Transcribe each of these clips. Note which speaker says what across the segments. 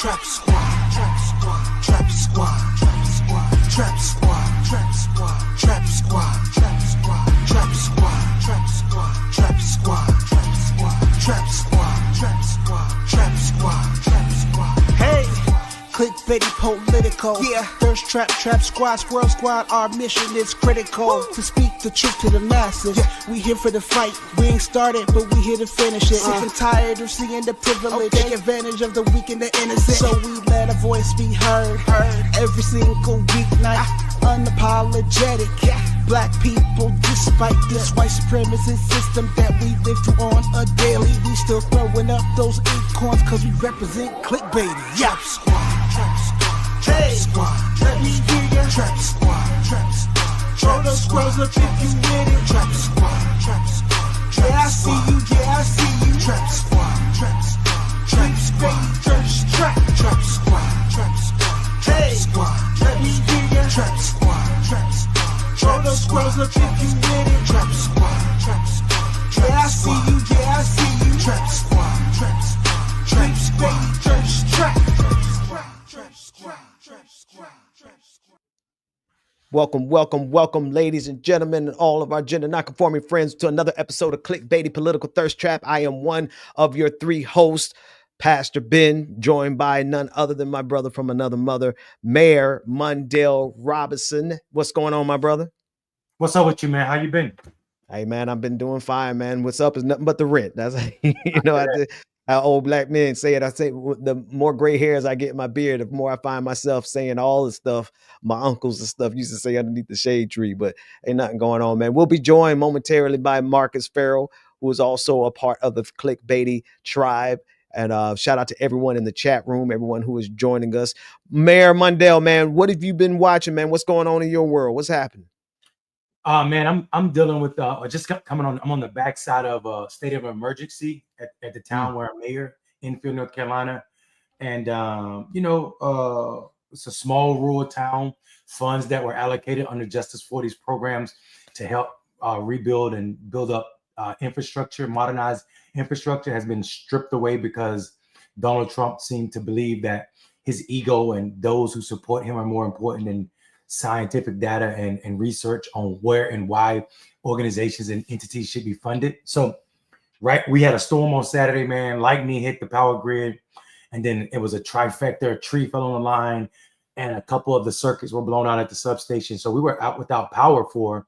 Speaker 1: Trap squad, trap squad, trap squad, trap squad, trap squad, trap squad, trap squad, trap squad, trap squad, trap squad, trap squad, trap squad, trap squad, trap squad, trap squad, trap squad. Hey, clickbaity political. Yeah, Thirsttrap, trap squad, squirrel squad. Our mission is critical to speak the truth to the masses. Yeah. We here for the fight. We ain't started, but we here to finish it. Sick and tired of seeing the privilege. Take advantage of the weak and the innocent. So we let a voice be heard. Every single weeknight. Unapologetic. Black people, despite this white supremacist system that we live through on a daily, we still throwing up those acorns cause we represent clickbaity. Trap squad, trap squad, trap squad, let me hear ya. Trap squad, trap squad, throw those squirrels up if you with it. Trap squad, trap squad, yeah I see you, yeah I see you. Trap squad, trap squad, trap squad, Thirsttrap, trap squad, trap squad, trap squad, let me hear ya. Trap squad, trap squad, throw those squirrels up if you with it. Trap squad, trap squad, yeah I see you, yeah I see you. Trap squad, trap squad, trap squad, Thirsttrap, trap squad, trap squad, trap squad.
Speaker 2: Welcome, ladies and gentlemen, and all of our gender non-conforming friends to another episode of Clickbaity Political Thirst Trap. I am one of your three hosts, Pastor Ben, joined by none other than my brother from another mother, Mayor Mundell Robinson. What's going on, my brother?
Speaker 3: What's up with you, man? How you been?
Speaker 2: Hey, man, I've been doing fine, man. What's up is nothing but the rent. That's how old black men say it. I say the more gray hairs I get in my beard, the more I find myself saying all the stuff my uncles and stuff used to say underneath the shade tree, but ain't nothing going on, man. We'll be joined momentarily by Marcus Farrell, who is also a part of the Clickbaity tribe. And shout out to everyone in the chat room, everyone who is joining us. Mayor Mundell, man, what have you been watching, man? What's going on in your world? What's happening?
Speaker 3: Man, I'm dealing with just coming on. I'm on the backside of a state of emergency at the town where I'm mayor, Enfield, North Carolina, and it's a small rural town. Funds that were allocated under Justice for these programs to help rebuild and build up infrastructure, modernized infrastructure, has been stripped away because Donald Trump seemed to believe that his ego and those who support him are more important than scientific data and research on where and why organizations and entities should be funded. So, right, we had a storm on Saturday, man. Lightning hit the power grid, and then it was a trifecta. A tree fell on the line, and a couple of the circuits were blown out at the substation. So we were out without power for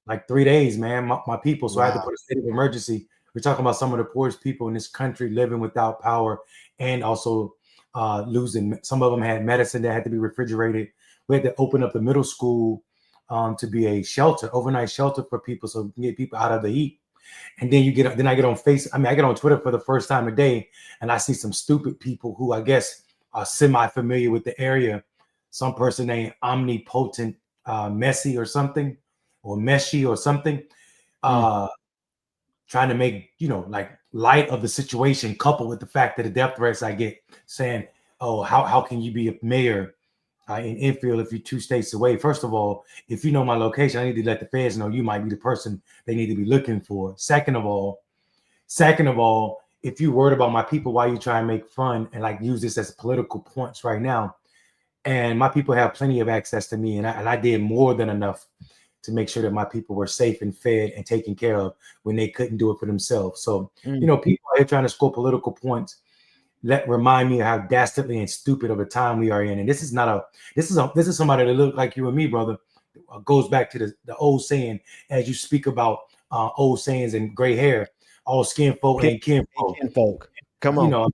Speaker 3: like 3 days, man. My people. So wow. I had to put a state of emergency. We're talking about some of the poorest people in this country living without power, and also losing. Some of them had medicine that had to be refrigerated. We had to open up the middle school to be a shelter, overnight shelter for people, so we can get people out of the heat. And then I get on I get on Twitter for the first time today, and I see some stupid people who I guess are semi-familiar with the area. Some person named Omnipotent Messi or something, or Meshi or something, trying to make, like light of the situation, coupled with the fact that the death threats I get, saying, oh, how can you be a mayor in Enfield if you're 2 states away? First of all, if you know my location, I need to let the feds know you might be the person they need to be looking for. Second of all, if you're worried about my people, why you try and make fun and like use this as political points right now? And my people have plenty of access to me, and I did more than enough to make sure that my people were safe and fed and taken care of when they couldn't do it for themselves. So, people are here trying to score political points. Remind me of how dastardly and stupid of a time we are in. And this is somebody that look like you and me, brother. Goes back to the old saying, as you speak about old sayings and gray hair, all skin folk ain't kinfolk.
Speaker 2: Come on.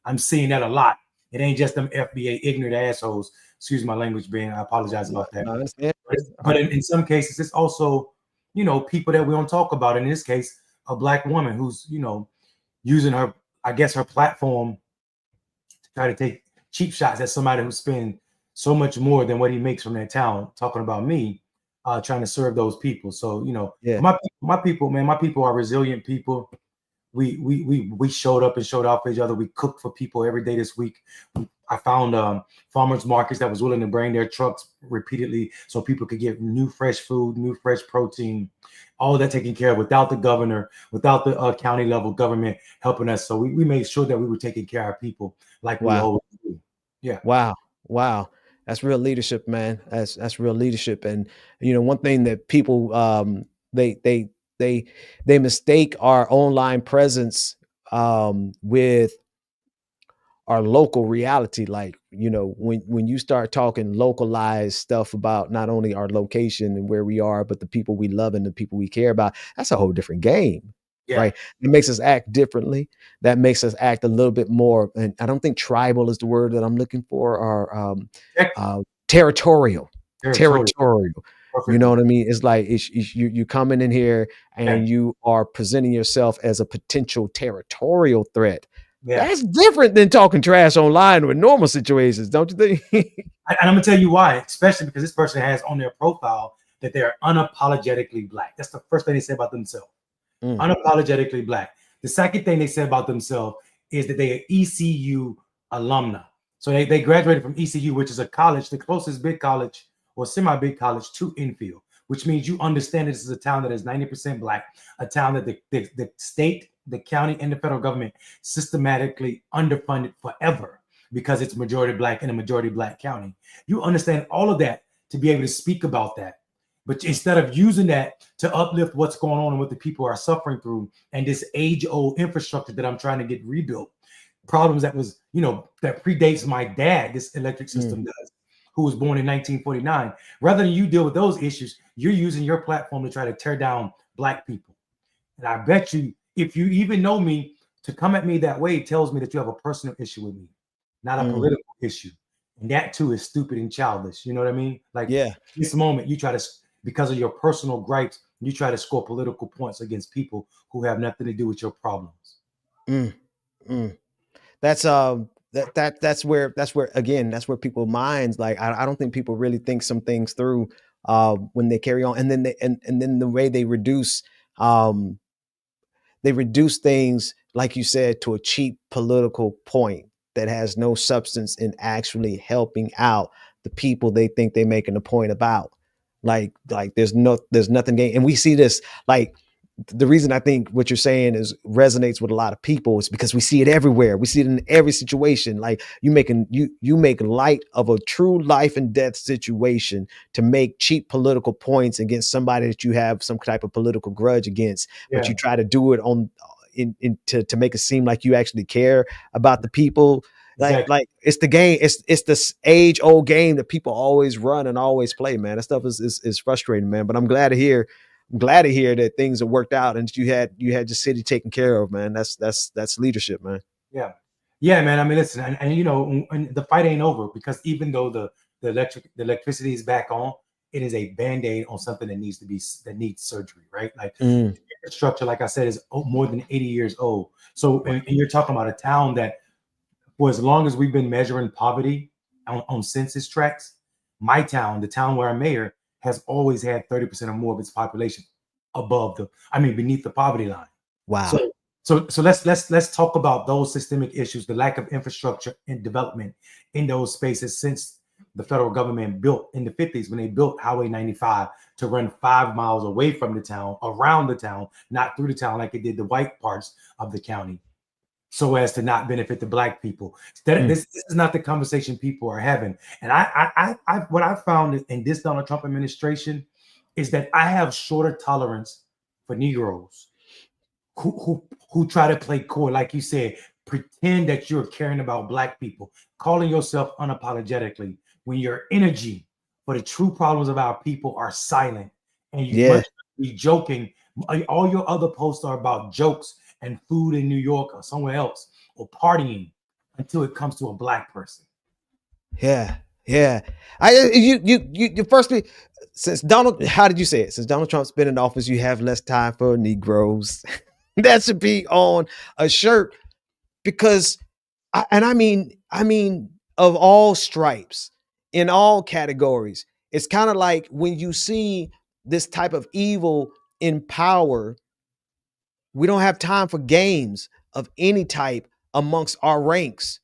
Speaker 3: I'm seeing that a lot. It ain't just them FBA ignorant assholes. Excuse my language, Ben. I apologize about that. But in some cases, it's also, people that we don't talk about. In this case, a black woman who's, using her platform to try to take cheap shots at somebody who spends so much more than what he makes from that town, talking about me, trying to serve those people. So, my people, man, my people are resilient people. We showed up and showed off for each other. We cooked for people every day this week. I found farmers markets that was willing to bring their trucks repeatedly so people could get new fresh food, new fresh protein, all of that taken care of without the governor, without the county level government helping us. So we made sure that we were taking care of our people like we
Speaker 2: Wow.
Speaker 3: always do. Yeah.
Speaker 2: Wow. Wow. That's real leadership, man. That's real leadership. And one thing that people they they they they mistake our online presence with our local reality. Like, when you start talking localized stuff about not only our location and where we are, but the people we love and the people we care about, that's a whole different game.
Speaker 3: Yeah.
Speaker 2: Right. It makes us act differently. That makes us act a little bit more. And I don't think tribal is the word that I'm looking for, or territorial.
Speaker 3: Territorial.
Speaker 2: Territorial. You know what I mean? It's like you coming in here and you are presenting yourself as a potential territorial threat.
Speaker 3: Yeah.
Speaker 2: That's different than talking trash online with normal situations, don't you think?
Speaker 3: And I'm gonna tell you why, especially because this person has on their profile that they're unapologetically Black. That's the first thing they say about themselves. Unapologetically Black. The second thing they say about themselves is that they are ECU alumna. So they graduated from ECU, which is a college, the closest big college or semi-big college to Enfield, which means you understand this is a town that is 90% Black, a town that the state, the county, and the federal government systematically underfunded forever because it's majority Black in a majority Black county. You understand all of that to be able to speak about that. But instead of using that to uplift what's going on and what the people are suffering through and this age-old infrastructure that I'm trying to get rebuilt, problems that was, that predates my dad, this electric system does, who was born in 1949. Rather than you deal with those issues, you're using your platform to try to tear down Black people. And I bet you, if you even know me, to come at me that way tells me that you have a personal issue with me, not a political issue. And that too is stupid and childish. You know what I mean? Like, this moment, you try to, because of your personal gripes, you try to score political points against people who have nothing to do with your problems.
Speaker 2: That's that's where again, that's where people minds, like, I don't think people really think some things through when they carry on, and then and then the way they reduce things, like you said, to a cheap political point that has no substance in actually helping out the people they think they're making a point about. Like there's nothing gained. And we see this, like, the reason I think what you're saying is resonates with a lot of people is because we see it everywhere. We see it in every situation. Like, you make light of a true life and death situation to make cheap political points against somebody that you have some type of political grudge against, but you try to do it to make it seem like you actually care about the people. Like it's the game. It's this age old game that people always run and always play, man. That stuff is frustrating, man. But I'm glad to hear that things have worked out and you had your city taken care of, man. That's leadership, man.
Speaker 3: Yeah, man. I mean, listen, and the fight ain't over, because even though the electricity is back on, it is a band-aid on something that needs surgery, right? Like, the infrastructure, like I said, is more than 80 years old. So, and you're talking about a town that, for as long as we've been measuring poverty on census tracts, my town, the town where I'm mayor, has always had 30% or more of its population beneath the poverty line.
Speaker 2: Wow.
Speaker 3: So let's talk about those systemic issues, the lack of infrastructure and development in those spaces since the federal government built in the 50s, when they built Highway 95 to run 5 miles away from the town, around the town, not through the town like it did the white parts of the county, so as to not benefit the Black people. This is not the conversation people are having. And what I found in this Donald Trump administration is that I have shorter tolerance for Negroes who try to play coy, like you said, pretend that you're caring about Black people, calling yourself unapologetically, when your energy for the true problems of our people are silent, and you must be joking. All your other posts are about jokes and food in New York or somewhere else, or partying, until it comes to a Black person.
Speaker 2: Yeah. You firstly, how did you say it? Since Donald Trump's been in office, you have less time for Negroes. That should be on a shirt, because I mean, of all stripes, in all categories, it's kind of like when you see this type of evil in power, we don't have time for games of any type amongst our ranks.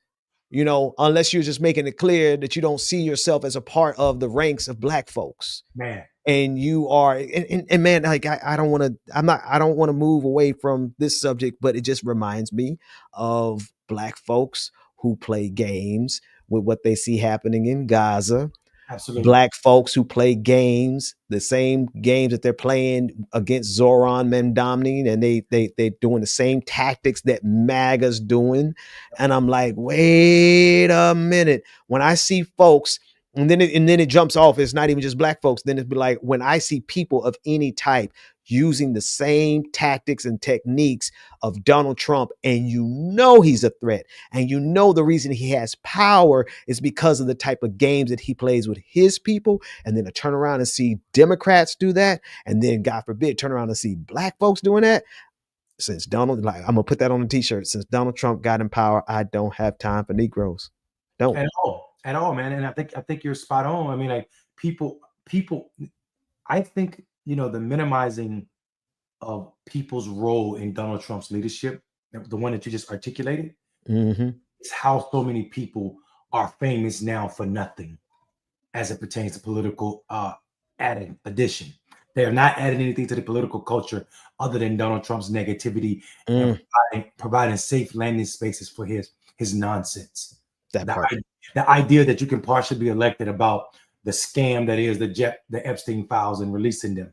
Speaker 2: you know, unless you're just making it clear that you don't see yourself as a part of the ranks of black folks.
Speaker 3: Man,
Speaker 2: And you are, and man, like I don't want to, I don't want to move away from this subject, but it just reminds me of black folks who play games with what they see happening in Gaza,
Speaker 3: absolutely.
Speaker 2: black folks who play games, the same games that they're playing against Zoran Mendamni, and they doing the same tactics that MAGA's doing. And I'm like, wait a minute. When I see folks, and then it jumps off. It's not even just black folks. Then it'd be like when I see people of any type using the same tactics and techniques of Donald Trump, and you know he's a threat, and you know the reason he has power is because of the type of games that he plays with his people, and then to turn around and see Democrats do that, and then God forbid turn around and see black folks doing that. Since Donald, like I'm gonna put that on a t-shirt. Since Donald Trump got in power, I don't have time for Negroes. Don't.
Speaker 3: At all, man. And I think you're spot on. I mean, like people, I think, you know, the minimizing of people's role in Donald Trump's leadership, the one that you just articulated,
Speaker 2: Mhm.
Speaker 3: is how so many people are famous now for nothing as it pertains to political addition. They are not adding anything to the political culture other than Donald Trump's negativity and providing safe landing spaces for his nonsense.
Speaker 2: That
Speaker 3: The,
Speaker 2: part.
Speaker 3: the idea that you can partially be elected about the scam that is the Epstein files and releasing them,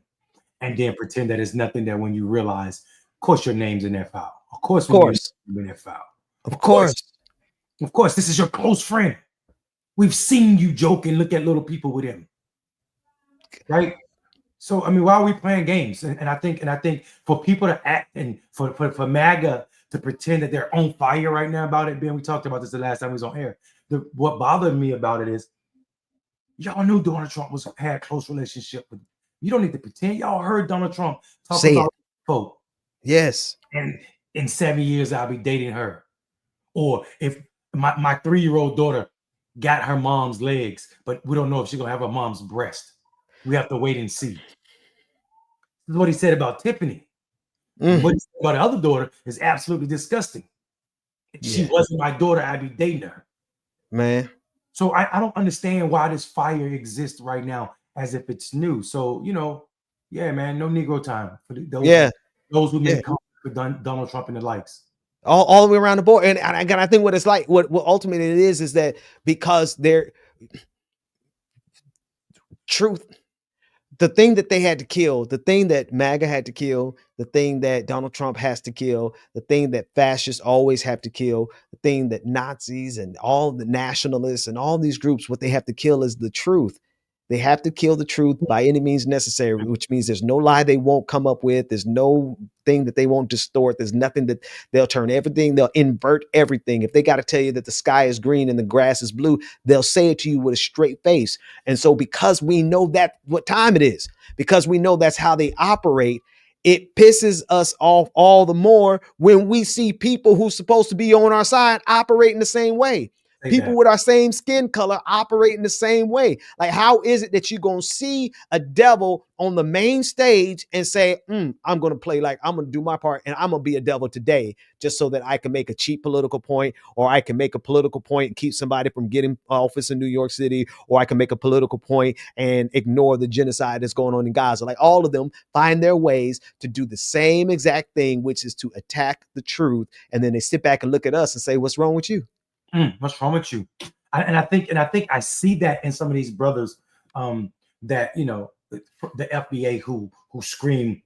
Speaker 3: and then pretend that it's nothing, that when you realize, of course, your name's in that file. Of course,
Speaker 2: Of course.
Speaker 3: in that file.
Speaker 2: Of course.
Speaker 3: Of course, this is your close friend. We've seen you joke and look at little people with him, right? So, I mean, why are we playing games? And I think for people to act and for MAGA to pretend that they're on fire right now about it, Ben, we talked about this the last time we was on air. What bothered me about it is y'all knew Donald Trump had a close relationship with. You don't need to pretend. Y'all heard Donald Trump talk
Speaker 2: Say
Speaker 3: about
Speaker 2: it.
Speaker 3: folk.
Speaker 2: Yes.
Speaker 3: And in 7 years, I'll be dating her. Or if my 3-year-old daughter got her mom's legs, but we don't know if she's gonna have her mom's breast. We have to wait and see. This is what he said about Tiffany. What he said about the other daughter is absolutely disgusting. If she wasn't my daughter, I'd be dating her.
Speaker 2: Man.
Speaker 3: So I don't understand why this fire exists right now as if it's new. So, you know, yeah, man, no Negro time for those who make comments for Donald Trump and the likes.
Speaker 2: All the way around the board. And I think what it's like, what ultimately it is that because they're truth, the thing that they had to kill, the thing that MAGA had to kill, the thing that Donald Trump has to kill, the thing that fascists always have to kill, the thing that Nazis and all the nationalists and all these groups, what they have to kill is the truth. They have to kill the truth by any means necessary, which means there's no lie they won't come up with. There's no thing that they won't distort. There's nothing that they'll turn everything. They'll invert everything. If they got to tell you that the sky is green and the grass is blue, they'll say it to you with a straight face. And so because we know that what time it is, because we know that's how they operate, it pisses us off all the more when we see people who's supposed to be on our side operating the same way. People with our same skin color operating the same way. Like, how is it that you're going to see a devil on the main stage and say, I'm going to play like I'm going to do my part and I'm going to be a devil today just so that I can make a cheap political point, or I can make a political point and keep somebody from getting office in New York City, or I can make a political point and ignore the genocide that's going on in Gaza. Like, all of them find their ways to do the same exact thing, which is to attack the truth. And then they sit back and look at us and say, what's wrong with you?
Speaker 3: What's wrong with you? I think I see that in some of these brothers, that, you know, the FBA who scream,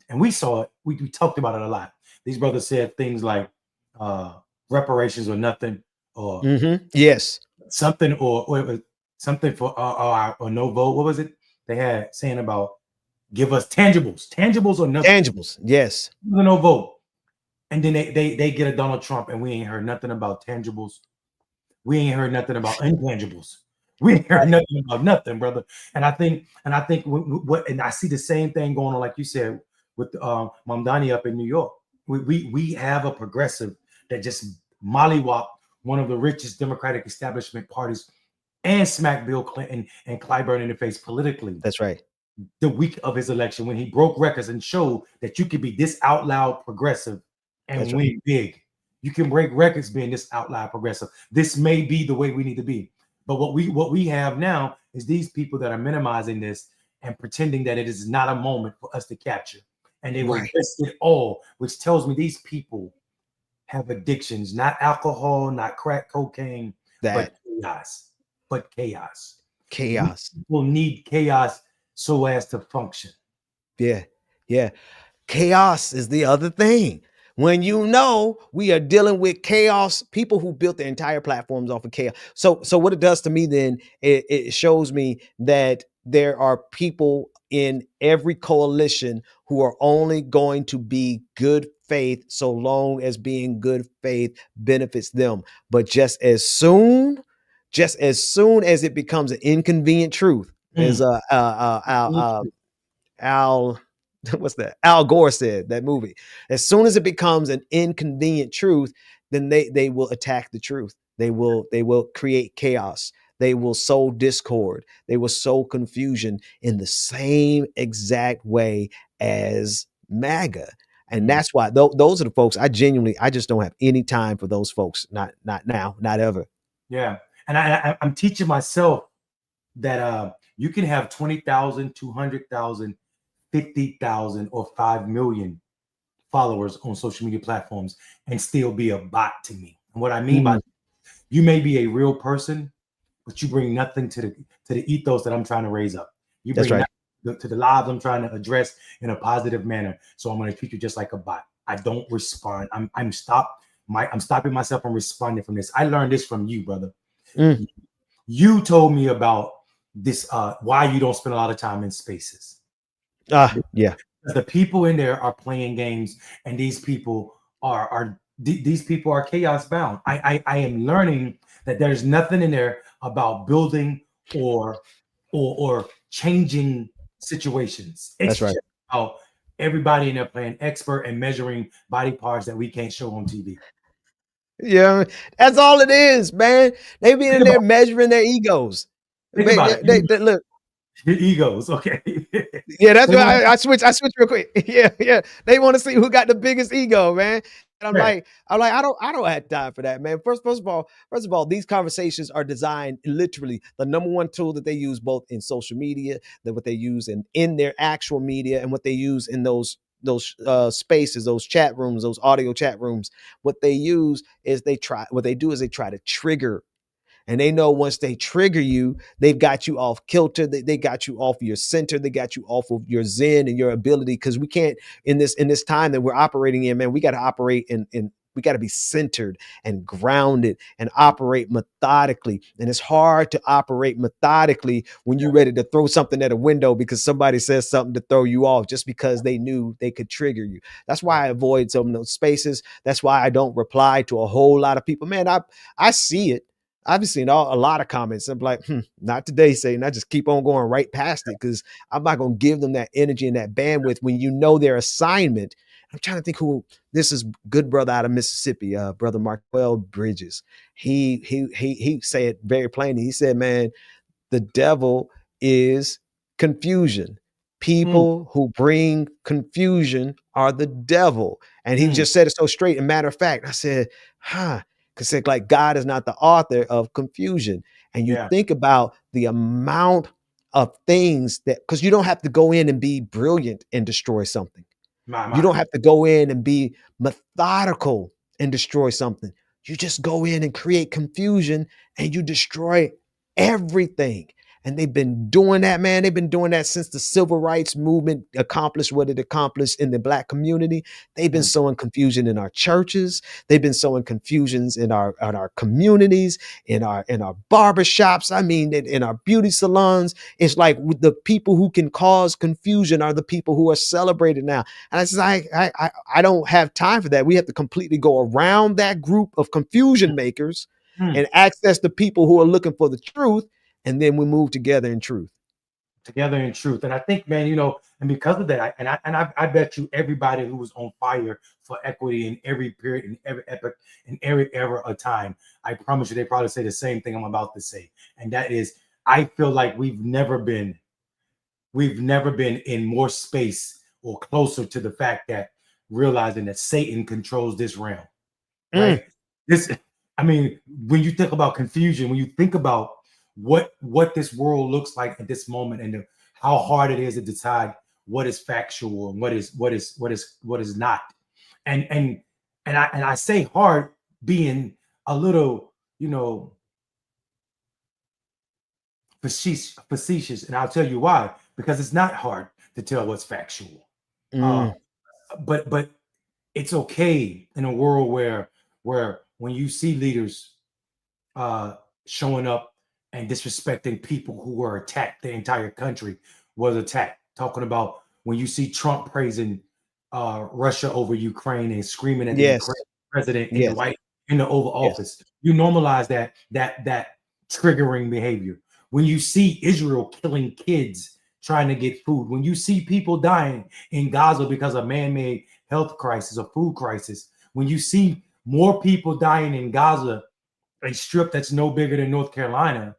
Speaker 3: and we saw it. We talked about it a lot. These brothers said things like reparations or nothing, or
Speaker 2: yes,
Speaker 3: something, or something for or no vote. What was it they had saying about give us tangibles or nothing?
Speaker 2: Tangibles, yes,
Speaker 3: no vote. And then they get a Donald Trump, and we ain't heard nothing about tangibles. We ain't heard nothing about intangibles. We ain't heard nothing about nothing, brother. And I think what, and I see the same thing going on, like you said, with Mamdani up in New York. We have a progressive that just mollywop one of the richest Democratic establishment parties and smack Bill Clinton and Clyburn in the face politically.
Speaker 2: That's right.
Speaker 3: The week of his election, when he broke records and showed that you could be this out loud progressive and win big. You can break records being this outlier progressive. This may be the way we need to be. But what we have now is these people that are minimizing this and pretending that it is not a moment for us to capture. And they will
Speaker 2: Right.
Speaker 3: risk it all, which tells me these people have addictions, not alcohol, not crack cocaine,
Speaker 2: That
Speaker 3: but chaos. But chaos.
Speaker 2: chaos.
Speaker 3: People need chaos so as to function.
Speaker 2: Yeah. Yeah. Chaos is the other thing. When you know we are dealing with chaos, people who built their entire platforms off of chaos. So what it does to me then, it shows me that there are people in every coalition who are only going to be good faith so long as being good faith benefits them. But just as soon as it becomes an inconvenient truth,
Speaker 3: Mm.
Speaker 2: is Al, what's that? Al Gore said that movie. As soon as it becomes an inconvenient truth, then they will attack the truth. They will create chaos. They will sow discord. They will sow confusion in the same exact way as MAGA. And that's why those are the folks I just don't have any time for those folks. Not now, not ever.
Speaker 3: Yeah. And I'm teaching myself that you can have 20,000, 200,000, 50,000, or 5 million followers on social media platforms and still be a bot to me. And what I mean by you may be a real person, but you bring nothing to the ethos that I'm trying to raise up. You
Speaker 2: That's
Speaker 3: bring
Speaker 2: right.
Speaker 3: nothing to the lives I'm trying to address in a positive manner. So I'm going to treat you just like a bot. I don't respond. I'm stopping myself from responding from this. I learned this from you, brother.
Speaker 2: Mm.
Speaker 3: You told me about this why you don't spend a lot of time in spaces.
Speaker 2: Yeah.
Speaker 3: The people in there are playing games, and these people are chaos bound. I am learning that there's nothing in there about building or changing situations. It's
Speaker 2: That's right.
Speaker 3: just about everybody in there playing expert and measuring body parts that we can't show on TV.
Speaker 2: Yeah, that's all it is, man. They be in
Speaker 3: Think
Speaker 2: there
Speaker 3: about,
Speaker 2: measuring their egos.
Speaker 3: think about it.
Speaker 2: Look.
Speaker 3: Your egos, okay.
Speaker 2: Yeah, that's
Speaker 3: They
Speaker 2: why
Speaker 3: want
Speaker 2: I switch. I switch real quick. Yeah, yeah. They want to see who got the biggest ego, man. And
Speaker 3: to-
Speaker 2: I'm like, I don't have time for that, man. First of all, these conversations are designed literally the number one tool that they use both in social media, that what they use in their actual media, and what they use in those spaces, those chat rooms, those audio chat rooms. What they use is they try to trigger, and they know once they trigger you, they've got you off kilter. They got you off your center. They got you off of your zen and your ability. Because we can't in this time that we're operating in, man. We got to operate in. We got to be centered and grounded and operate methodically. And it's hard to operate methodically when you're ready to throw something at a window because somebody says something to throw you off just because they knew they could trigger you. That's why I avoid some of those spaces. That's why I don't reply to a whole lot of people. Man, I see it. I've seen a lot of comments. I'm like, not today, Satan. I just keep on going right past it because I'm not going to give them that energy and that bandwidth when you know their assignment. I'm trying to think who this is. Good brother out of Mississippi, brother Marquel Bridges. He said very plainly. He said, "Man, the devil is confusion. People who bring confusion are the devil." And he just said it so straight. And matter of fact, I said, because it's like God is not the author of confusion. And you
Speaker 3: Yeah.
Speaker 2: think about the amount of things that, because you don't have to go in and be brilliant and destroy something. You don't have to go in and be methodical and destroy something. You just go in and create confusion and you destroy everything. And they've been doing that, man. They've been doing that since the civil rights movement accomplished what it accomplished in the Black community. They've been sowing confusion in our churches. They've been sowing confusions in our communities, in our barbershops. I mean, in our beauty salons. It's like the people who can cause confusion are the people who are celebrated now. And it's like I don't have time for that. We have to completely go around that group of confusion makers and access the people who are looking for the truth, and then we move together in truth.
Speaker 3: Together in truth. And I think, man, and because of that, I bet you everybody who was on fire for equity in every period, in every epoch, in every era of time, I promise you, they probably say the same thing I'm about to say. And that is, I feel like we've never been in more space or closer to the fact that realizing that Satan controls this realm. right? This, I mean, when you think about confusion, when you think about what this world looks like at this moment, and how hard it is to decide what is factual and what is not, and I say hard being a little, facetious, and I'll tell you why. Because it's not hard to tell what's factual, uh,
Speaker 2: Mm.
Speaker 3: but it's okay in a world where when you see leaders uh, showing up and disrespecting people who were attacked, the entire country was attacked. Talking about when you see Trump praising Russia over Ukraine and screaming at the
Speaker 2: Yes.
Speaker 3: Ukraine president
Speaker 2: Yes.
Speaker 3: in the Oval
Speaker 2: Yes.
Speaker 3: Office, you normalize that triggering behavior. When you see Israel killing kids trying to get food, when you see people dying in Gaza because of man-made health crisis or food crisis, when you see more people dying in Gaza, a strip that's no bigger than North Carolina,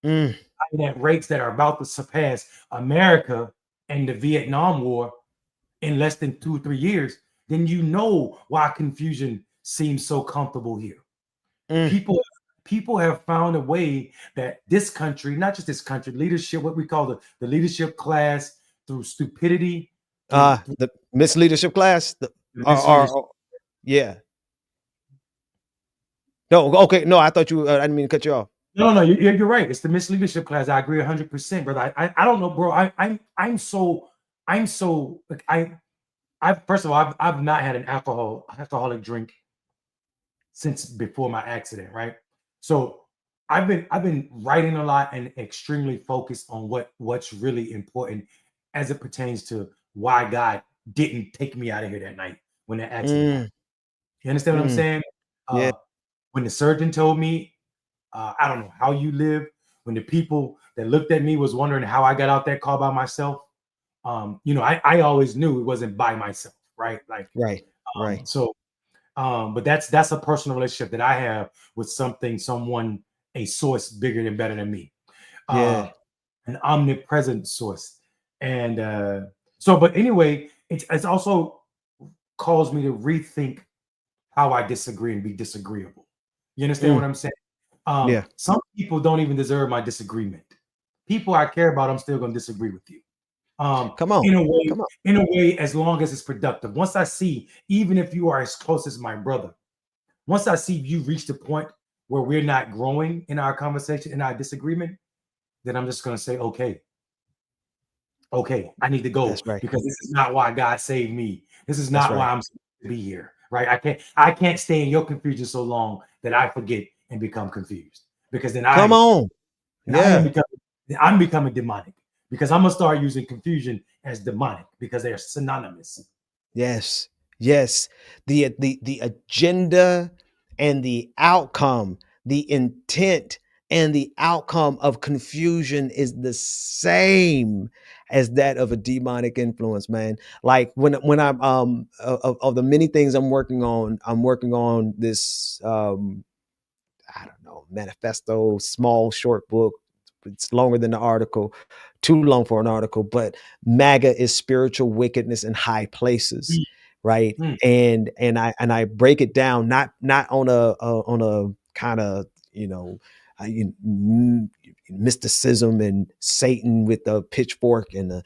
Speaker 3: at rates that are about to surpass America and the Vietnam War in less than 2 or 3 years, then you know why confusion seems so comfortable here. People have found a way that this country, not just this country, leadership, what we call the leadership class, through stupidity, through
Speaker 2: The misleadership class,
Speaker 3: misleadership.
Speaker 2: yeah. No, okay, no, I thought you. I didn't mean to cut you off.
Speaker 3: No, you're right. It's the misleadership class. I agree 100%, brother. I don't know, bro. I'm so like, I first of all, I've not had an alcoholic drink since before my accident, right? So I've been writing a lot and extremely focused on what's really important as it pertains to why God didn't take me out of here that night when that accident happened. You understand what I'm saying?
Speaker 2: Yeah.
Speaker 3: When the surgeon told me, I don't know how you live, when the people that looked at me was wondering how I got out that car by myself, I always knew it wasn't by myself, right? Like,
Speaker 2: Right. Right.
Speaker 3: So, but that's a personal relationship that I have with someone, a source bigger and better than me,
Speaker 2: Yeah.
Speaker 3: an omnipresent source. And but anyway, it's also caused me to rethink how I disagree and be disagreeable. You understand what I'm saying?
Speaker 2: Yeah.
Speaker 3: Some people don't even deserve my disagreement. People I care about, I'm still going to disagree with you.
Speaker 2: Come on.
Speaker 3: In a way, as long as it's productive. Once I see, even if you are as close as my brother, once I see you reach the point where we're not growing in our conversation, in our disagreement, then I'm just going to say, okay, I need to go,
Speaker 2: That's right.
Speaker 3: because this is not why God saved me. This is
Speaker 2: That's
Speaker 3: not
Speaker 2: right.
Speaker 3: why I'm supposed to be here, right? I can't stay in your confusion so long that I forget and become confused, because then
Speaker 2: Come on. Yeah.
Speaker 3: I'm becoming demonic, because I'm gonna start using confusion as demonic because they're synonymous.
Speaker 2: Yes. Yes. The agenda and the outcome, the intent and the outcome of confusion is the same as that of a demonic influence, man. Like when I'm of the many things I'm working on this I don't know, manifesto, small short book. It's longer than the article, too long for an article, but MAGA is spiritual wickedness in high places, right? And I break it down not on a kind of mysticism and Satan with the pitchfork and the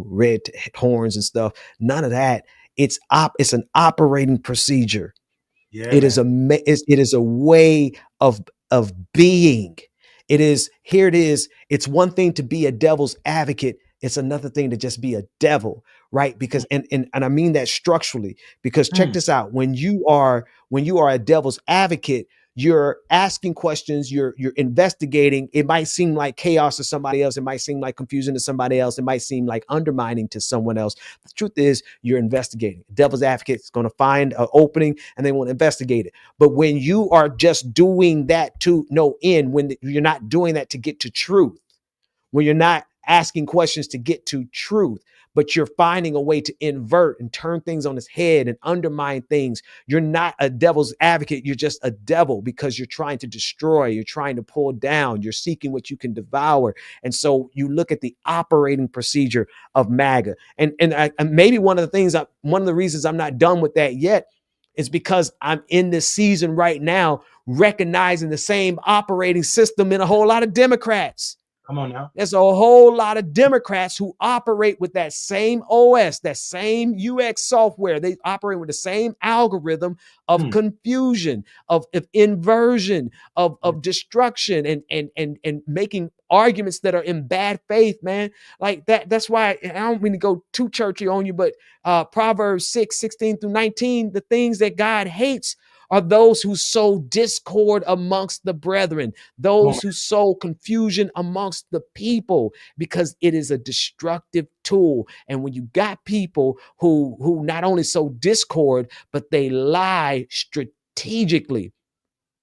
Speaker 2: red horns and stuff. None of that. It's an operating procedure.
Speaker 3: Yeah,
Speaker 2: It is it is a way of being. It is here. It is. It's one thing to be a devil's advocate. It's another thing to just be a devil, right? Because and I mean that structurally. Because check this out: when you are a devil's advocate, you're asking questions, you're investigating. It might seem like chaos to somebody else. It might seem like confusion to somebody else. It might seem like undermining to someone else. The truth is, you're investigating. Devil's advocate is going to find an opening and they want to investigate it. But when you are just doing that to no end, when you're not doing that to get to truth, when you're not asking questions to get to truth, but you're finding a way to invert and turn things on its head and undermine things, you're not a devil's advocate. You're just a devil, because you're trying to destroy, you're trying to pull down, you're seeking what you can devour. And so you look at the operating procedure of MAGA. And maybe one of the reasons I'm not done with that yet It's because I'm in this season right now, recognizing the same operating system in a whole lot of Democrats.
Speaker 3: Come on now.
Speaker 2: There's a whole lot of Democrats who operate with that same OS, that same UX software. They operate with the same algorithm of confusion, of inversion, of destruction, and making arguments that are in bad faith, man. Like that. That's why I don't mean to go too churchy on you, but Proverbs 6:16-19, the things that God hates are those who sow discord amongst the brethren, those who sow confusion amongst the people, because it is a destructive tool. And when you got people who not only sow discord, but they lie strategically,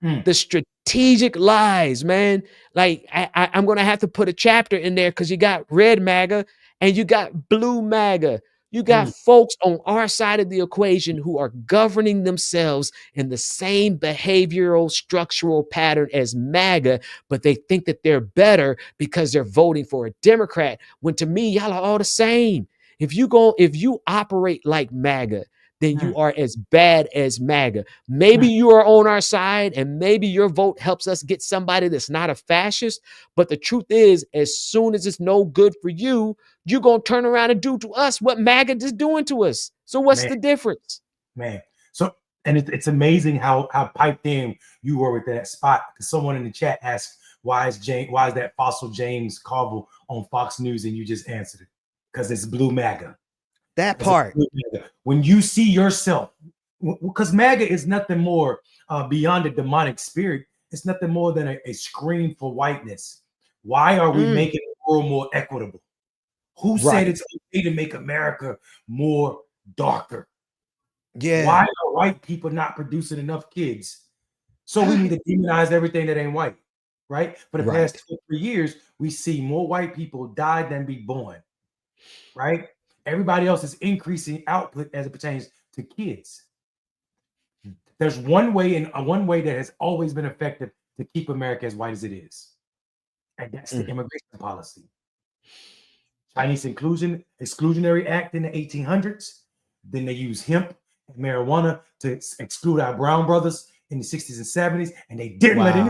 Speaker 2: the strategic lies, man. Like I'm going to have to put a chapter in there, because you got red MAGA and you got blue MAGA. You got folks on our side of the equation who are governing themselves in the same behavioral structural pattern as MAGA, but they think that they're better because they're voting for a Democrat, when to me, y'all are all the same. If you operate like MAGA, then you are as bad as MAGA. Maybe you are on our side, and maybe your vote helps us get somebody that's not a fascist. But the truth is, as soon as it's no good for you, you're going to turn around and do to us what MAGA is doing to us. So what's the difference?
Speaker 3: Man. So, and it's amazing how piped in you were with that spot. Because someone in the chat asked, why is that fossil James Carville on Fox News? And you just answered it. Because it's blue MAGA.
Speaker 2: That part.
Speaker 3: When you see yourself, because MAGA is nothing more beyond a demonic spirit. It's nothing more than a scream for whiteness. Why are we making the world more equitable? Who said it's okay to make America more darker?
Speaker 2: Yeah.
Speaker 3: Why are white people not producing enough kids? So we need to demonize everything that ain't white, right? For the past 2 or 3 years, we see more white people die than be born, right? Everybody else is increasing output as it pertains to kids. There's one way that has always been effective to keep America as white as it is, and that's the immigration policy. Chinese Exclusionary Act in the 1800s. Then they used hemp and marijuana to exclude our brown brothers in the 60s and 70s, and they didn't let any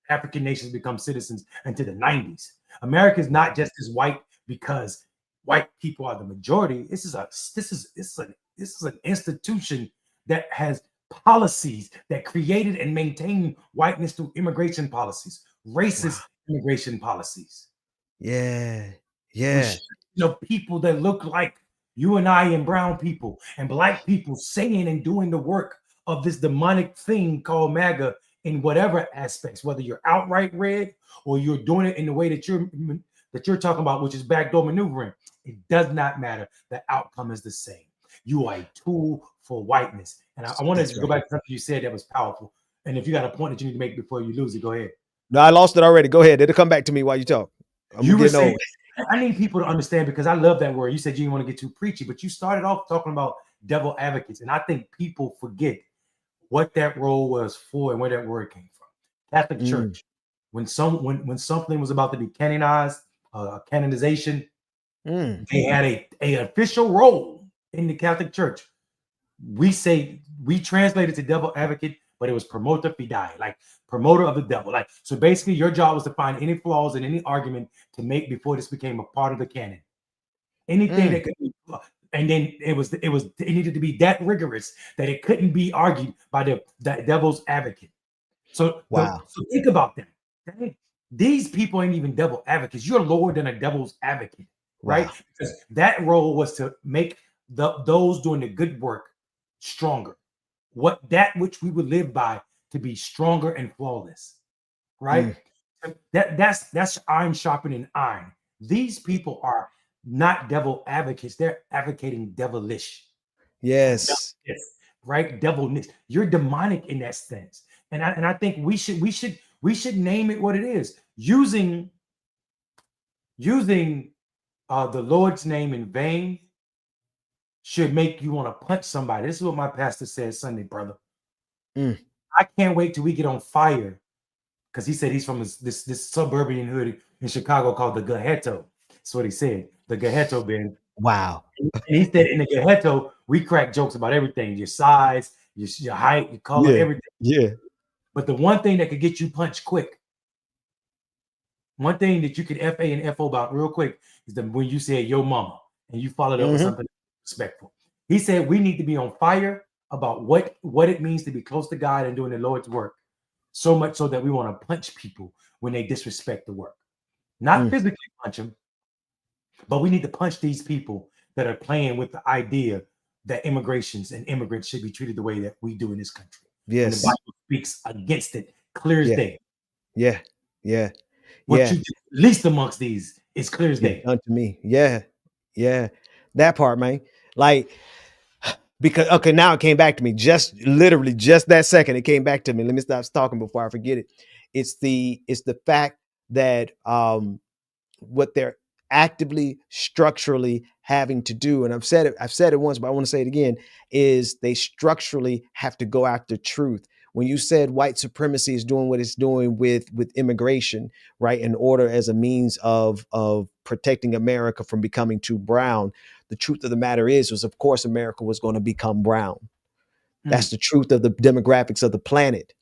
Speaker 3: African nations become citizens until the 90s. America is not just as white because white people are the majority. This is an institution that has policies that created and maintain whiteness through immigration policies, racist immigration policies.
Speaker 2: Yeah.
Speaker 3: People that look like you and I and brown people and black people saying and doing the work of this demonic thing called MAGA in whatever aspects, whether you're outright red or you're doing it in the way that you're talking about, which is backdoor maneuvering. It does not matter. The outcome is the same. You are a tool for whiteness. And I wanted to go back to something you said that was powerful. And if you got a point that you need to make before you lose it, go ahead.
Speaker 2: No, I lost it already. Go ahead. It'll come back to me while you talk.
Speaker 3: You were saying, I need people to understand, because I love that word. You said you didn't want to get too preachy, but you started off talking about devil advocates. And I think people forget what that role was for and where that word came from. Catholic Church. When something was about to be canonized, canonization, they had a official role in the Catholic Church. We translated to devil advocate, but it was promoter fidei, like promoter of the devil. Like, so basically your job was to find any flaws in any argument to make before this became a part of the canon. Anything that could be, and then it needed to be that rigorous that it couldn't be argued by the devil's advocate. So think about that. These people ain't even devil advocates. You're lower than a devil's advocate, right? Because that role was to make those doing the good work stronger. That which we would live by to be stronger and flawless, right? That's iron sharpening iron. These people are not devil advocates. They're advocating devilish.
Speaker 2: Yes.
Speaker 3: Right? Devilness. You're demonic in that sense. And I think we should name it what it is. Using the Lord's name in vain should make you want to punch somebody. This is what my pastor said Sunday, brother. I can't wait till we get on fire, because he said he's from this suburban hood in Chicago called the Ghetto. That's what he said. The Ghetto, Ben.
Speaker 2: Wow.
Speaker 3: And he said in the Ghetto, we crack jokes about everything, your size, your height, your color,
Speaker 2: Yeah.
Speaker 3: everything.
Speaker 2: Yeah.
Speaker 3: But the one thing that could get you punched quick, one thing that you could FA and FO about real quick is that when you said yo mama and you followed up with something respectful. He said we need to be on fire about what it means to be close to God and doing the Lord's work. So much so that we want to punch people when they disrespect the work. Not physically punch them, but we need to punch these people that are playing with the idea that immigrations and immigrants should be treated the way that we do in this country. And the
Speaker 2: Yes.
Speaker 3: Bible speaks against it clear as
Speaker 2: Yeah.
Speaker 3: day.
Speaker 2: Yeah. Yeah.
Speaker 3: What
Speaker 2: Yeah.
Speaker 3: you do least amongst these is clear as
Speaker 2: Yeah.
Speaker 3: day.
Speaker 2: Done to me. Yeah. Yeah. That part, man. Like, because okay, now it came back to me. Just literally just that second, it came back to me. Let me stop talking before I forget it. It's the fact that what they're actively structurally having to do, and I've said it once, but I want to say it again, is they structurally have to go after truth. When you said white supremacy is doing what it's doing with immigration, right, in order as a means of protecting America from becoming too brown, the truth of the matter was of course America was going to become brown. That's the truth of the demographics of the planet.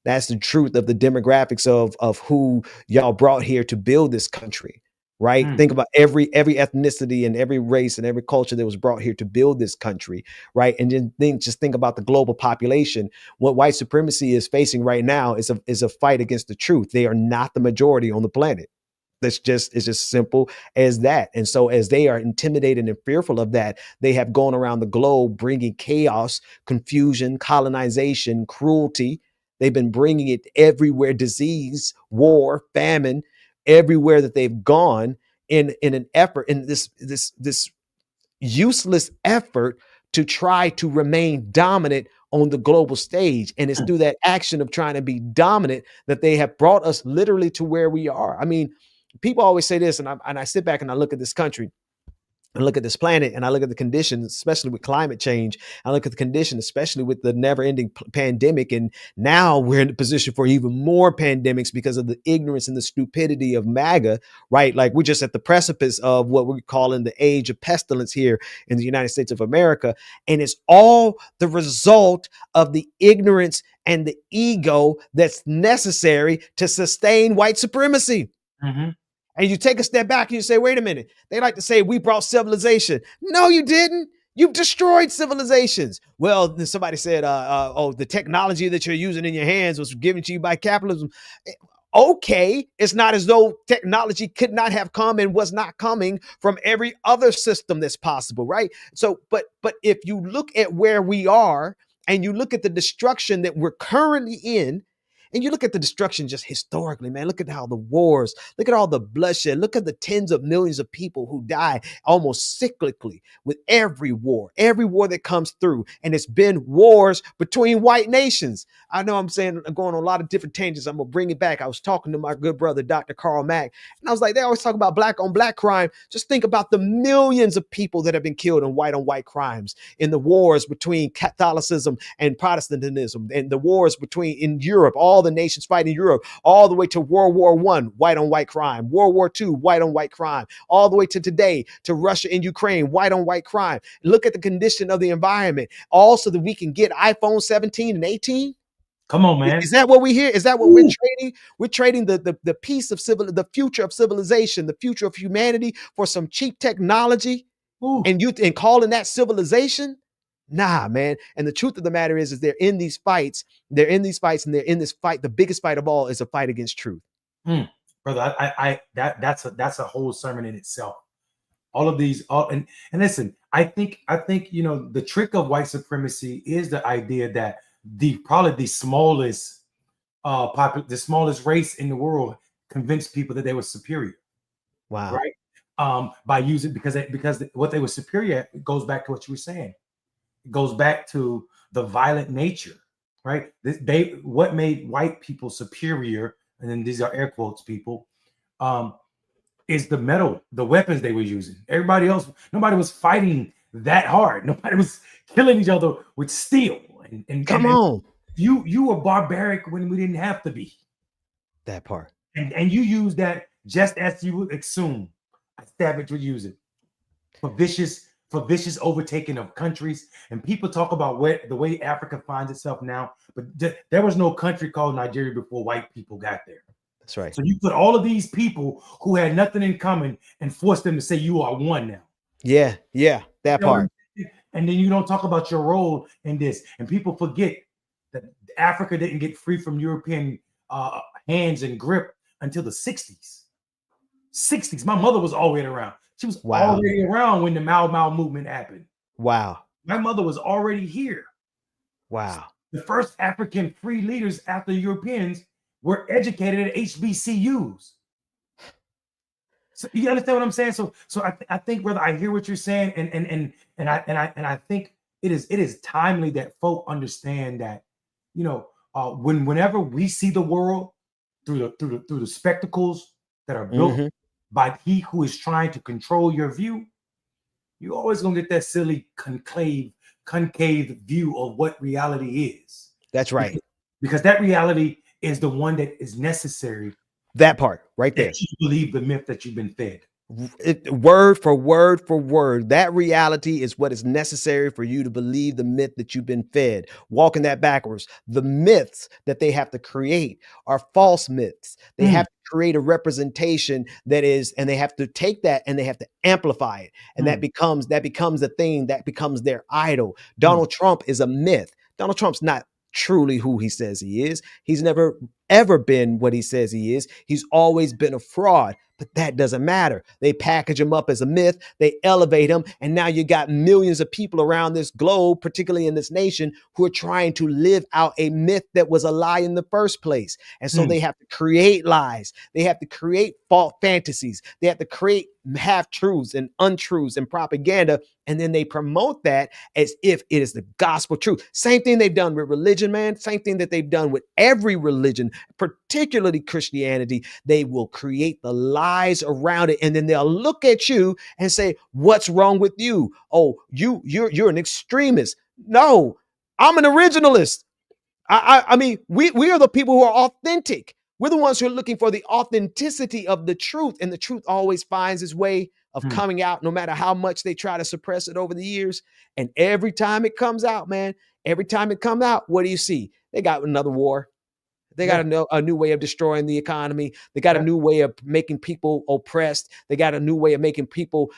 Speaker 2: That's the truth of the demographics of who y'all brought here to build this country, right? Think about every ethnicity and every race and every culture that was brought here to build this country, right? And then just think about the global population. What white supremacy is facing right now is a fight against the truth. They are not the majority on the planet. It's just simple as that. And so as they are intimidated and fearful of that, they have gone around the globe bringing chaos, confusion, colonization, cruelty. They've been bringing it everywhere, disease, war, famine, everywhere that they've gone in an effort, in this useless effort to try to remain dominant on the global stage. And it's through that action of trying to be dominant that they have brought us literally to where we are. I mean, people always say this, and I sit back and I look at this country, I look at this planet, and I look at the conditions, especially with climate change. I look at the condition, especially with the never-ending pandemic. And now we're in a position for even more pandemics because of the ignorance and the stupidity of MAGA, right? Like we're just at the precipice of what we're calling the age of pestilence here in the United States of America. And it's all the result of the ignorance and the ego that's necessary to sustain white supremacy. And you take a step back and you say, wait a minute. They like to say we brought civilization. No, you didn't. You've destroyed civilizations. Well, somebody said, oh, the technology that you're using in your hands was given to you by capitalism. Okay, it's not as though technology could not have come and was not coming from every other system that's possible, right? So, but if you look at where we are and you look at the destruction that we're currently in, and you look at the destruction just historically, man, look at how the wars, look at all the bloodshed, look at the tens of millions of people who die almost cyclically with every war that comes through. And it's been wars between white nations. I know I'm going on a lot of different tangents. I'm going to bring it back. I was talking to my good brother, Dr. Carl Mack, and I was like, they always talk about black on black crime. Just think about the millions of people that have been killed in white on white crimes in the wars between Catholicism and Protestantism, and the wars in Europe, all the nations fighting in Europe, all the way to World War I, white on white crime, World War II, white on white crime, all the way to today, to Russia and Ukraine, white on white crime. Look at the condition of the environment, also that we can get iPhone 17 and 18.
Speaker 3: Come on, man.
Speaker 2: Is that what we hear? Is that what we're trading? We're trading the piece of the future of civilization, the future of humanity for some cheap technology, and calling that civilization? Nah, man. And the truth of the matter is they're in these fights. And they're in this fight. The biggest fight of all is a fight against truth.
Speaker 3: Brother, that's a whole sermon in itself. All of these, and listen, I think the trick of white supremacy is the idea that probably the smallest race in the world convinced people that they were superior.
Speaker 2: Wow.
Speaker 3: Right. By using because what they were superior at goes back to what you were saying. It goes back to the violent nature, right? What made white people superior, and then these are air quotes, people, is the weapons they were using. Nobody was fighting that hard. Nobody was killing each other with steel. And
Speaker 2: come on,
Speaker 3: you were barbaric when we didn't have to be.
Speaker 2: That part.
Speaker 3: And you use that just as you would assume a savage would use it for vicious for vicious overtaking of countries. And people talk about the way Africa finds itself now, but there was no country called Nigeria before white people got there.
Speaker 2: That's right.
Speaker 3: So you put all of these people who had nothing in common and force them to say you are one now.
Speaker 2: Yeah, that part.
Speaker 3: And then you don't talk about your role in this. And people forget that Africa didn't get free from European hands and grip until the 60s. 60s. My mother was already around. She was already around when the Mau Mau movement happened.
Speaker 2: Wow.
Speaker 3: My mother was already here.
Speaker 2: Wow.
Speaker 3: The first African free leaders after Europeans were educated at HBCUs. So you understand what I'm saying? So I think, brother, I hear what you're saying, and I think it is timely that folk understand that, whenever we see the world through the spectacles that are built by he who is trying to control your view, you're always gonna get that silly concave view of what reality is.
Speaker 2: That's right.
Speaker 3: Because that reality is the one that is necessary.
Speaker 2: That part right there.
Speaker 3: That you believe the myth that you've been fed.
Speaker 2: Word for word for word. That reality is what is necessary for you to believe the myth that you've been fed. Walking that backwards. The myths that they have to create are false myths. They have to create a representation that is, and they have to take that and they have to amplify it. And that becomes a thing that becomes their idol. Donald Trump is a myth. Donald Trump's not truly who he says he is. He's never ever been what he says he is. He's always been a fraud, but that doesn't matter. They package him up as a myth. They elevate him. And now you got millions of people around this globe, particularly in this nation, who are trying to live out a myth that was a lie in the first place. And so they have to create lies. They have to create false fantasies. They have to create half truths and untruths and propaganda. And then they promote that as if it is the gospel truth. Same thing they've done with religion, man. Same thing that they've done with every religion, particularly Christianity. They will create the lies around it. And then they'll look at you and say, what's wrong with you? Oh, you're an extremist. No, I'm an originalist. I mean, we are the people who are authentic. We're the ones who are looking for the authenticity of the truth. And the truth always finds its way of coming out, no matter how much they try to suppress it over the years. And every time it comes out, man, every time it comes out, what do you see? They got another war. They got a new way of destroying the economy. They got a new way of making people oppressed. They got a new way of making people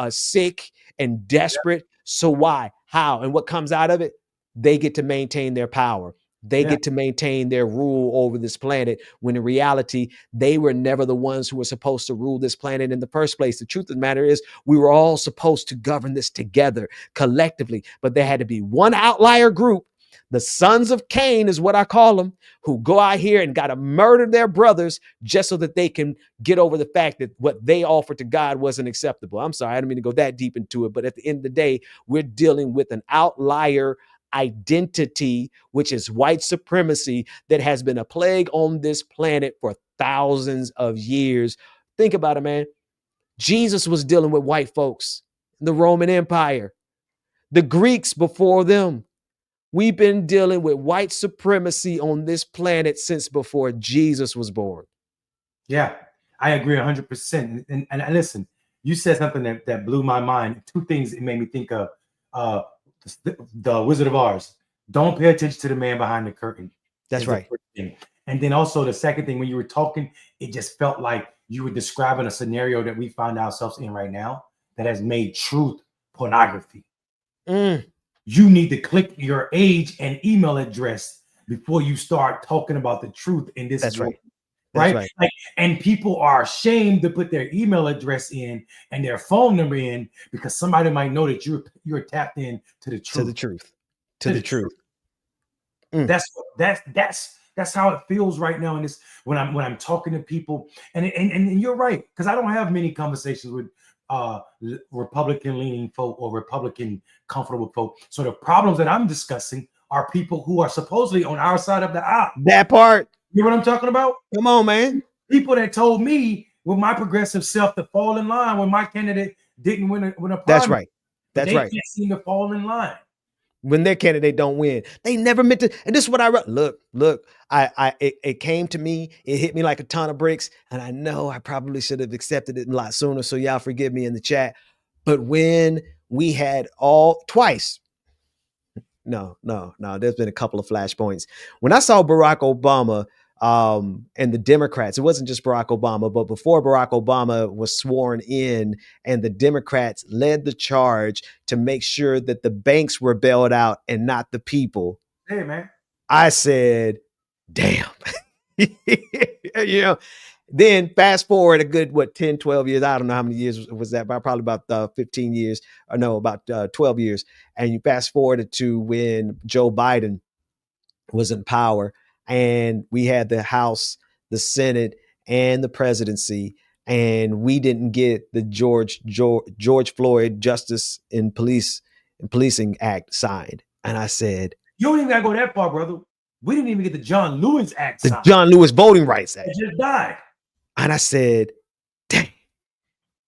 Speaker 2: sick and desperate. So why? How? And what comes out of it? They get to maintain their power. They get to maintain their rule over this planet, when in reality, they were never the ones who were supposed to rule this planet in the first place. The truth of the matter is, we were all supposed to govern this together collectively, but there had to be one outlier group. The sons of Cain is what I call them, who go out here and got to murder their brothers just so that they can get over the fact that what they offered to God wasn't acceptable. I'm sorry, I don't mean to go that deep into it, but at the end of the day, we're dealing with an outlier identity, which is white supremacy, that has been a plague on this planet for thousands of years. Think about it, man. Jesus was dealing with white folks, the Roman Empire, the Greeks before them. We've been dealing with white supremacy on this planet since before Jesus was born.
Speaker 3: Yeah, I agree 100%. And listen, you said something that blew my mind. Two things it made me think of. The Wizard of Oz. Don't pay attention to the man behind the curtain.
Speaker 2: That's right.
Speaker 3: And then also the second thing, when you were talking, it just felt like you were describing a scenario that we find ourselves in right now that has made truth pornography. You need to click your age and email address before you start talking about the truth in this.
Speaker 2: That's
Speaker 3: world.
Speaker 2: right. That's
Speaker 3: Right. Like, and people are ashamed to put their email address in and their phone number in because somebody might know that you're tapped in to the truth.
Speaker 2: To the truth.
Speaker 3: That's how it feels right now in this when I'm talking to people. And you're right, because I don't have many conversations with Republican leaning folk or Republican comfortable folk. So the problems that I'm discussing are people who are supposedly on our side of the aisle.
Speaker 2: That part.
Speaker 3: You know what I'm talking about?
Speaker 2: Come on, man.
Speaker 3: People that told me with my progressive self to fall in line when my candidate didn't win a primary.
Speaker 2: That's right. That's
Speaker 3: they
Speaker 2: right.
Speaker 3: can't seem to fall in line.
Speaker 2: When their candidate don't win, they never meant to. And this is what I wrote. Look. It came to me. It hit me like a ton of bricks, and I know I probably should have accepted it a lot sooner. So y'all forgive me in the chat. But when we had twice. No. There's been a couple of flashpoints. When I saw Barack Obama and the Democrats, it wasn't just Barack Obama, but before Barack Obama was sworn in, and the Democrats led the charge to make sure that the banks were bailed out and not the people.
Speaker 3: Hey, man.
Speaker 2: I said, damn. You know, then fast forward a good, 10, 12 years. I don't know how many years was that, but probably about 15 years, or no, about 12 years. And you fast forwarded to when Joe Biden was in power, and we had the House, the Senate, and the presidency, and we didn't get the George Floyd Justice in Policing Act signed. And I said,
Speaker 3: you don't even gotta go that far, brother. We didn't even get the John Lewis Act
Speaker 2: the
Speaker 3: signed.
Speaker 2: John Lewis Voting Rights Act.
Speaker 3: It just died.
Speaker 2: And I said, dang,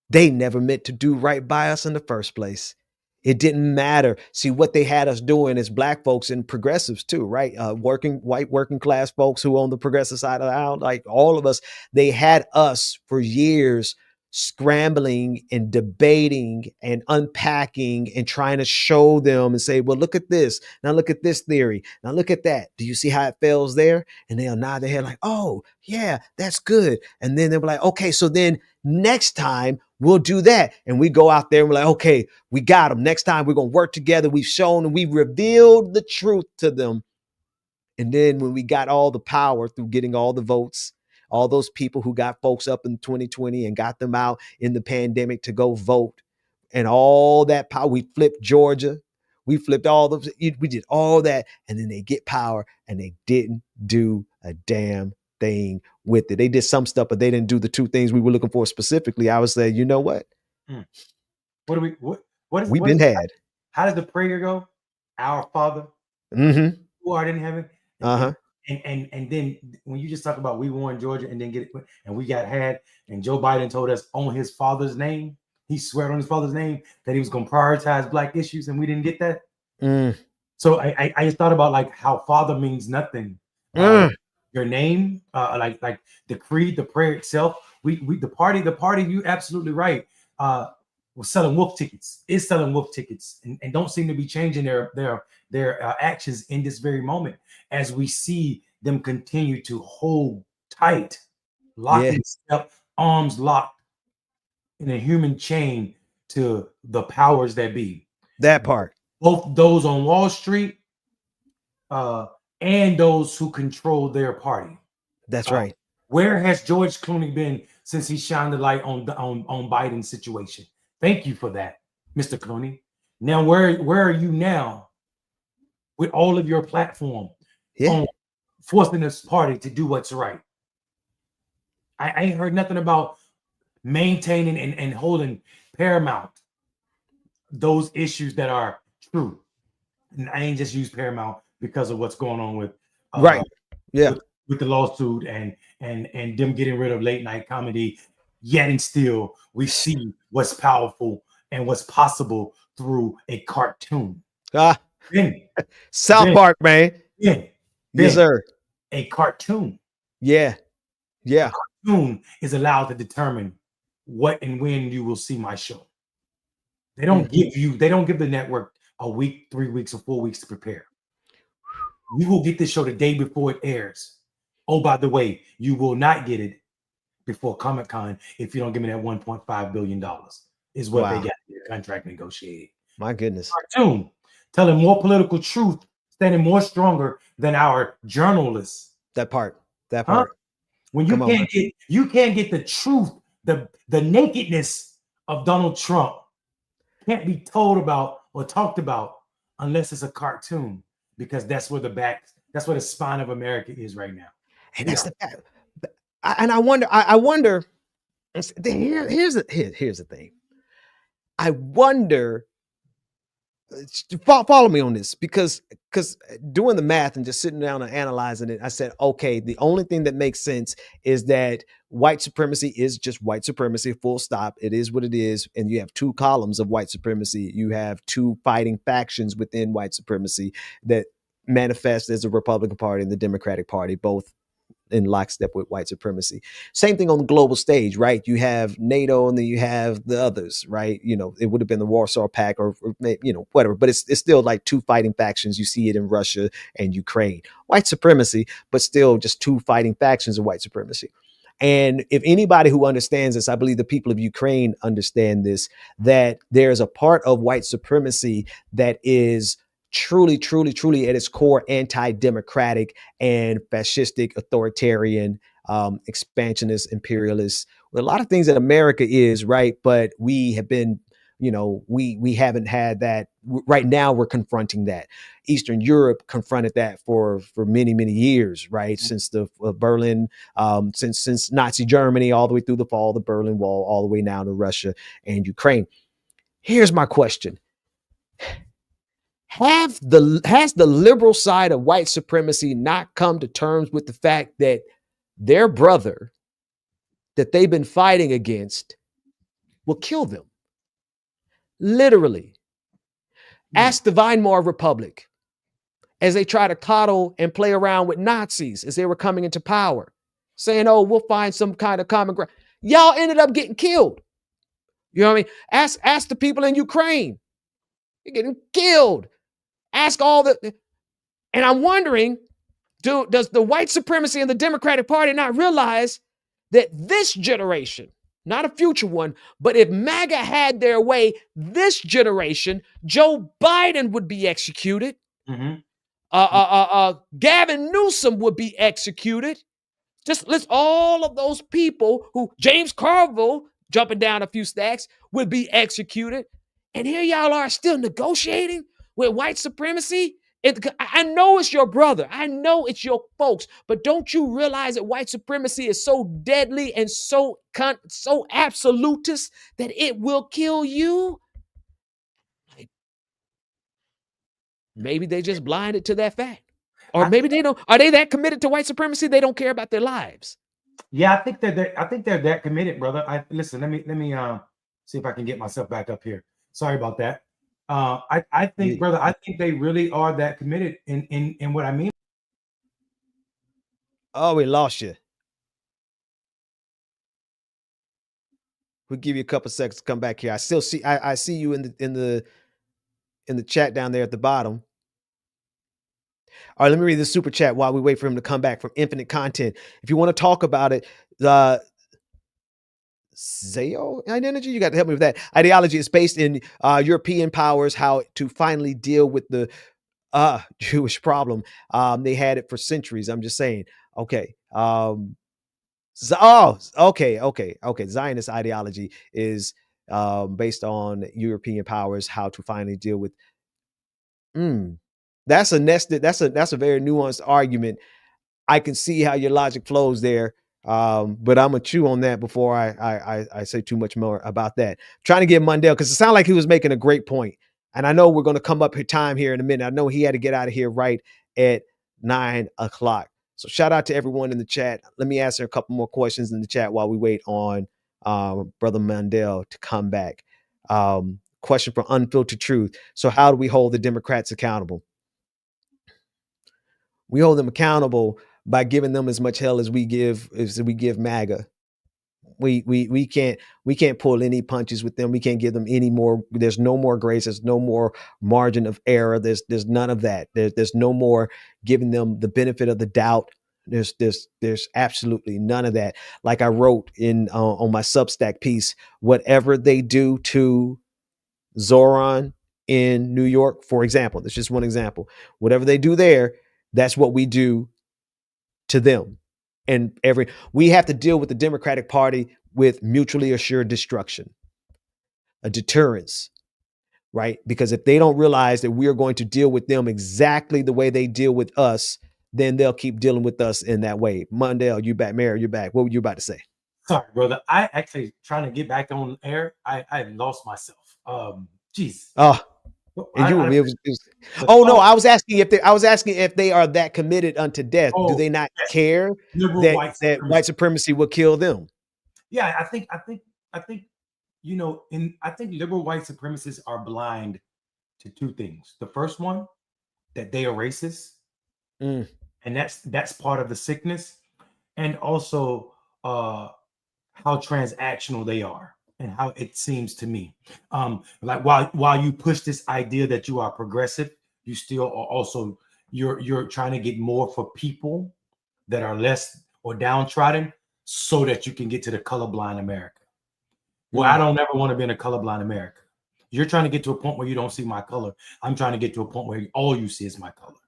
Speaker 2: they never meant to do right by us in the first place. It didn't matter. See, what they had us doing as Black folks and progressives too, right? White working class folks who on the progressive side of the aisle, like all of us, they had us for years scrambling and debating and unpacking and trying to show them and say, well, look at this. Now look at this theory. Now look at that. Do you see how it fails there? And they'll nod their head like, oh, yeah, that's good. And then they'll be like, okay, so then next time we'll do that. And we go out there and we're like, okay, we got them. Next time we're going to work together. We've shown and we've revealed the truth to them. And then when we got all the power through getting all the votes, all those people who got folks up in 2020 and got them out in the pandemic to go vote, and all that power, we flipped Georgia. We flipped we did all that. And then they get power and they didn't do a damn thing with it. They did some stuff, but they didn't do the two things we were looking for specifically. I would say, you know what?
Speaker 3: What do we,
Speaker 2: We've been had.
Speaker 3: How does the prayer go? Our Father,
Speaker 2: Mm-hmm.
Speaker 3: who art in heaven.
Speaker 2: Uh-huh.
Speaker 3: And then when you just talk about we won Georgia and then get it and we got had, and Joe Biden told us on his father's name, he swore on his father's name that he was going to prioritize Black issues, and we didn't get that. So I just thought about like how father means nothing. Your name, like the creed, the prayer itself. We the party. You absolutely right. Was selling wolf tickets. Is selling wolf tickets, and don't seem to be changing their actions in this very moment, as we see them continue to hold tight, locking up, arms locked in a human chain to the powers that be.
Speaker 2: That part.
Speaker 3: Both those on Wall Street and those who control their party.
Speaker 2: That's right.
Speaker 3: Where has George Clooney been since he shined the light on Biden's situation? Thank you for that, Mr. Clooney. Now, where are you now with all of your platform on forcing this party to do what's right? I ain't heard nothing about maintaining and holding paramount those issues that are true. And I ain't just use paramount because of what's going on with with the lawsuit and them getting rid of late night comedy. Yet and still, we see what's powerful and what's possible through a cartoon.
Speaker 2: South Park, man. Yes, sir.
Speaker 3: A cartoon.
Speaker 2: Yeah.
Speaker 3: A cartoon is allowed to determine what and when you will see my show. They don't give the network a week, 3 weeks, or 4 weeks to prepare. You will get this show the day before it airs. Oh, by the way, you will not get it before Comic-Con if you don't give me that $1.5 billion is what they got their contract negotiated.
Speaker 2: My goodness.
Speaker 3: Cartoon telling more political truth, standing more stronger than our journalists.
Speaker 2: That part.
Speaker 3: When you can't get the truth, the nakedness of Donald Trump can't be told about or talked about unless it's a cartoon, because that's where the spine of America is right now.
Speaker 2: And that's the fact. And I wonder. Here's the thing. I wonder. Follow me on this, because doing the math and just sitting down and analyzing it, I said, okay, the only thing that makes sense is that white supremacy is just white supremacy, full stop. It is what it is. And you have two columns of white supremacy. You have two fighting factions within white supremacy that manifest as the Republican Party and the Democratic Party, both in lockstep with white supremacy. Same thing on the global stage, right? You have NATO and then you have the others, right? It would have been the Warsaw Pact or whatever, but it's still like two fighting factions. You see it in Russia and Ukraine. White supremacy, but still just two fighting factions of white supremacy. And if anybody who understands this, I believe the people of Ukraine understand this, that there's a part of white supremacy that is truly, truly, truly at its core anti-democratic and fascistic, authoritarian, expansionist, imperialist. Well, a lot of things that America is, right? But we have been, we haven't had that. Right now, we're confronting that. Eastern Europe confronted that for many, many years, right? Since the Berlin, since Nazi Germany, all the way through the fall of the Berlin Wall, all the way now to Russia and Ukraine. Here's my question. Has the liberal side of white supremacy not come to terms with the fact that their brother that they've been fighting against will kill them? Literally. Ask the Weimar Republic as they try to coddle and play around with Nazis as they were coming into power, saying, oh, we'll find some kind of common ground. Y'all ended up getting killed. You know what I mean? Ask the people in Ukraine. You're getting killed. Ask all the... And I'm wondering, does the white supremacy and the Democratic Party not realize that this generation, not a future one, but if MAGA had their way, this generation, Joe Biden would be executed.
Speaker 3: Mm-hmm.
Speaker 2: Gavin Newsom would be executed. Just list all of those people who, James Carville, jumping down a few stacks, would be executed. And here y'all are still negotiating with white supremacy. I know it's your brother. I know it's your folks. But don't you realize that white supremacy is so deadly and so absolutist that it will kill you? Maybe they just blinded to that fact. Or maybe they don't. Are they that committed to white supremacy? They don't care about their lives.
Speaker 3: Yeah, I think they're that committed, brother. Listen. Let me see if I can get myself back up here. Sorry about that. I think, brother, I think they really are that committed in what I mean.
Speaker 2: Oh, we lost you. We'll give you a couple seconds to come back here. I still see I see you in the chat down there at the bottom. All right, let me read the super chat while we wait for him to come back from Infinite Content. If you want to talk about it, Zayo ideology, you got to help me with that. Ideology is based in European powers, how to finally deal with the Jewish problem. They had it for centuries. I'm just saying. Okay. Okay. Zionist ideology is based on European powers, how to finally deal with. That's a very nuanced argument. I can see how your logic flows there. But I'm gonna chew on that before I say too much more about that. Trying to get Mundell, because it sounded like he was making a great point. And I know we're gonna come up here time here in a minute. I know he had to get out of here right at 9 o'clock. So shout out to everyone in the chat. Let me answer a couple more questions in the chat while we wait on Brother Mundell to come back. Question from Unfiltered Truth. So how do we hold the Democrats accountable? We hold them accountable by giving them as much hell as we give MAGA. We can't pull any punches with them. We can't give them any more. There's no more grace. There's no more margin of error. There's none of that. There's no more giving them the benefit of the doubt. There's absolutely none of that. Like I wrote in on my Substack piece, whatever they do to Zoran in New York, for example, that's just one example. Whatever they do there, that's what we do to them. And we have to deal with the Democratic Party with mutually assured destruction, a deterrence, right? Because if they don't realize that we are going to deal with them exactly the way they deal with us, then they'll keep dealing with us in that way. Mundell, you back. Mary, you're back. What were you about to say?
Speaker 3: Sorry, brother. I actually trying to get back on air. I lost myself. Jeez.
Speaker 2: Oh. I was asking if they are that committed unto death. Do they not care that white supremacy will kill them?
Speaker 3: Yeah, I think I think liberal white supremacists are blind to two things. The first one, that they are racist, and that's part of the sickness. and also how transactional they are, and how it seems to me. Like while you push this idea that you are progressive, you still are also you're trying to get more for people that are less or downtrodden, so that you can get to the colorblind America. Well, I
Speaker 2: Mm.
Speaker 3: don't ever want to be in a colorblind America. You're trying to get to a point where you don't see my color. I'm trying to get to a point where all you see is my color,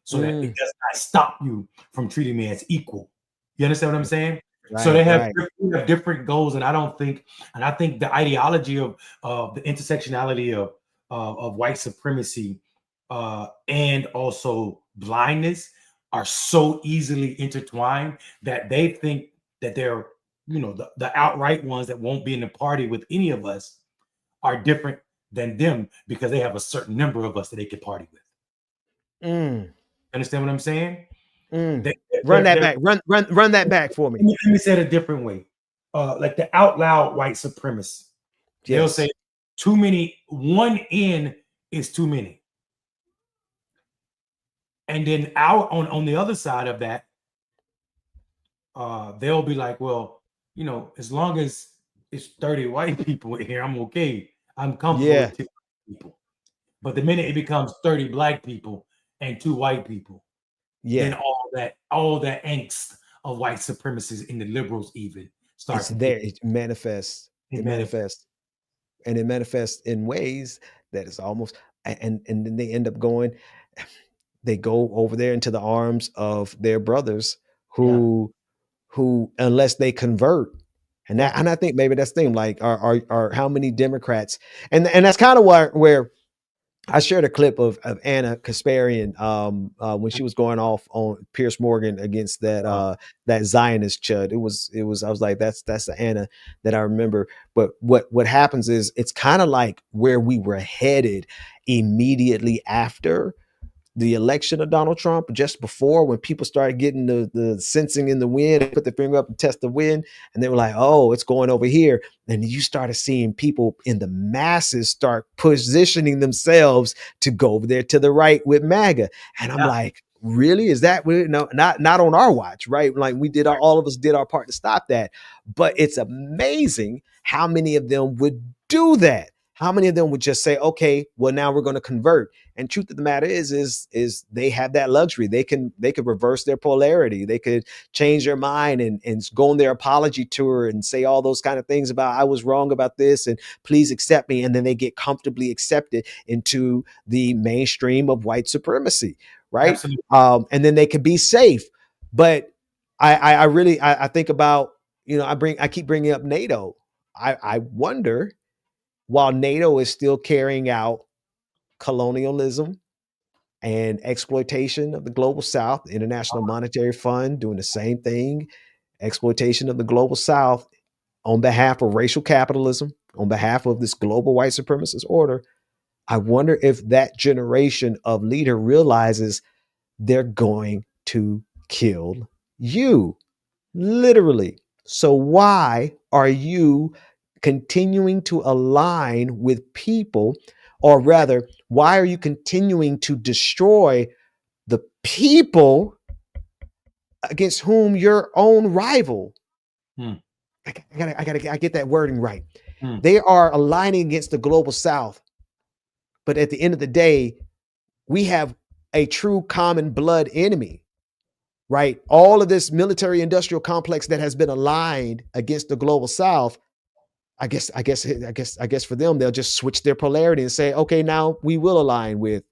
Speaker 3: so that it
Speaker 2: Mm.
Speaker 3: does not stop you from treating me as equal. You understand what I'm saying? So
Speaker 2: Right, right.
Speaker 3: they have different goals, and I think the ideology of the intersectionality of white supremacy and also blindness are so easily intertwined that they think that they're, the outright ones that won't be in the party with any of us are different than them because they have a certain number of us that they can party with.
Speaker 2: Mm.
Speaker 3: Understand what I'm saying?
Speaker 2: Mm.
Speaker 3: They,
Speaker 2: Run
Speaker 3: they're,
Speaker 2: that
Speaker 3: they're,
Speaker 2: back. Run that back for me.
Speaker 3: let me say it a different way. Like the out loud white supremacists, they'll say
Speaker 2: Yes.
Speaker 3: too many, one in is too many. And then out on the other side of that, they'll be like, well, as long as it's 30 white people in here, I'm okay. I'm comfortable
Speaker 2: Yeah.
Speaker 3: with 10 people. But the minute it becomes 30 black people and 2 white people, then
Speaker 2: Yeah.
Speaker 3: all that angst of white supremacists and the liberals even
Speaker 2: It's
Speaker 3: start to
Speaker 2: there.
Speaker 3: kick
Speaker 2: It manifests.
Speaker 3: in
Speaker 2: It
Speaker 3: manifest.
Speaker 2: manifests. And it manifests in ways that is almost and then they end up going, they go over there into the arms of their brothers
Speaker 3: Yeah,
Speaker 2: who unless they convert.
Speaker 3: yeah,
Speaker 2: And I think maybe that's the thing, like are how many Democrats, and that's kind of where I shared a clip of Anna Kasparian when she was going off on Pierce Morgan against
Speaker 3: uh,
Speaker 2: that Zionist chud. It was I was like, that's the Anna that I remember. But what happens is it's kind of like where we were headed immediately after the election of Donald Trump, just before, when people started getting the sensing in the wind and put their finger up and test the wind, and they were like, oh, it's going over here. And you started seeing people in the masses start positioning themselves to go over there to the right with MAGA. And I'm
Speaker 3: yeah,
Speaker 2: like, really? Is that no, not on our watch, right? Like all of us did our part to stop that. But it's amazing how many of them would do that. How many of them would just say, okay, well, now we're going to convert. And truth of the matter is they have that luxury. They could reverse their polarity. They could change their mind and go on their apology tour and say all those kind of things about, I was wrong about this and please accept me. And then they get comfortably accepted into the mainstream of white supremacy, right?
Speaker 3: absolutely.
Speaker 2: And then they could be safe. But I really I think about, I keep bringing up NATO. I wonder, while NATO is still carrying out colonialism and exploitation of the global south, the International Monetary Fund doing the same thing, exploitation of the global south on behalf of racial capitalism, on behalf of this global white supremacist order. I wonder if that generation of leader realizes they're going to kill you, literally. So why are you continuing to align with people, or rather, why are you continuing to destroy the people against whom your own rival?
Speaker 3: Hmm,
Speaker 2: I get that wording right.
Speaker 3: hmm.
Speaker 2: They are aligning against the global south, but at the end of the day, we have a true common blood enemy, right? All of this military industrial complex that has been aligned against the global south. I guess for them, they'll just switch their polarity and say, okay, now we will align with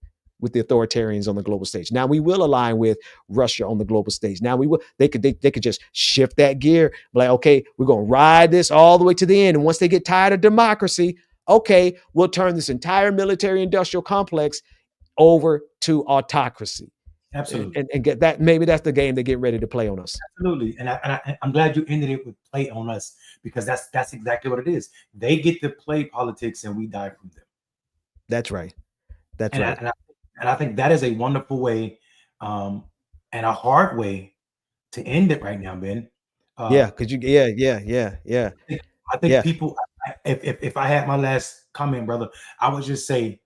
Speaker 2: the authoritarians on the global stage. Now we will align with Russia on the global stage. Now we will. They could just shift that gear, like, okay, we're gonna ride this all the way to the end. And once they get tired of democracy, okay, we'll turn this entire military industrial complex over to autocracy.
Speaker 3: Absolutely.
Speaker 2: And get that. Maybe that's the game they get ready to play on us.
Speaker 3: Absolutely. I'm glad you ended it with play on us, because that's exactly what it is. They get to play politics and we die from them.
Speaker 2: That's right. That's
Speaker 3: And I,
Speaker 2: right.
Speaker 3: and I, and I think that is a wonderful way, and a hard way to end it right now, Ben.
Speaker 2: Yeah,
Speaker 3: Uh,
Speaker 2: because yeah.
Speaker 3: I think
Speaker 2: Yeah.
Speaker 3: people, if I had my last comment, brother, I would just say,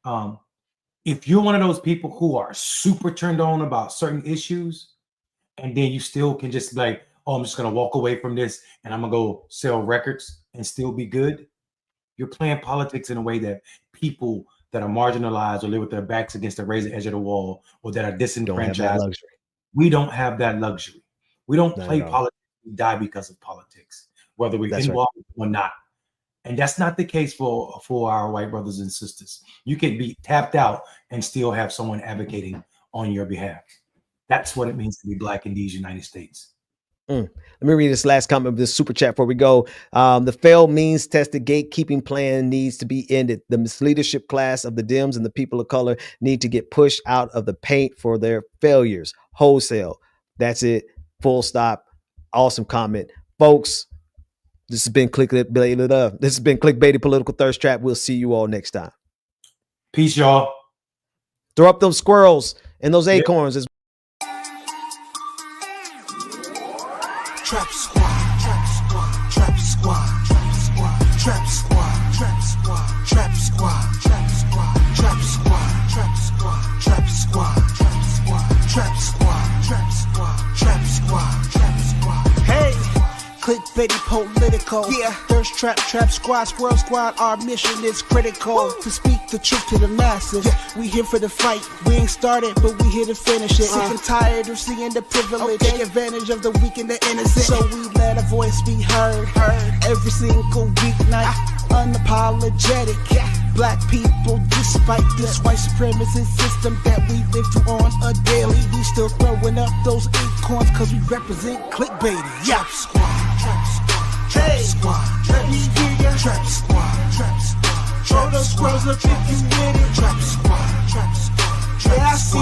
Speaker 3: um, if you're one of those people who are super turned on about certain issues, and then you still can just be like, oh, I'm just going to walk away from this and I'm going to go sell records and still be good. You're playing politics in a way that people that are marginalized or live with their backs against the razor edge of the wall or that are disenfranchised, we don't have that luxury. We don't play politics. We die because of politics, whether we're involved or not. And that's not the case for our white brothers and sisters. You can be tapped out and still have someone advocating on your behalf. That's what it means to be Black in these United States.
Speaker 2: Let me read this last comment of this super chat before we go. The failed means tested gatekeeping plan needs to be ended. The misleadership class of the Dems and the people of color need to get pushed out of the paint for their failures. Wholesale. That's it. Full stop. Awesome comment. Folks, this has been Clickbaity. This has been Clickbaity Political Thirst Trap. We'll see you all next time.
Speaker 3: Peace, y'all.
Speaker 2: Throw up those squirrels and those acorns.
Speaker 1: Trap squad, trap squad, trap squad, trap squad, trap squad, trap squad, trap squad, trap squad, trap squad, trap squad, trap squad, trap squad, trap squad, trap squad, trap squad, trap squad. Hey, clickbaity political. Yeah, thirst trap, trap squad, squirrel squad. Our mission is critical to speak the truth to the masses. We here for the fight. We ain't started, but we here to finish it. Sick and tired of seeing the privilege. Take advantage of the weak and the innocent. So we let our voice be heard. Every single weeknight. Unapologetic. Black people, despite this white supremacist system that we live through on a daily, we still throwing up those acorns cause we represent clickbaity. Trap squad, trap squad, trap squad, let me hear ya. Trap squad, trap squad, throw those squirrels up if you with it. Trap squad, trap squad, yeah, I see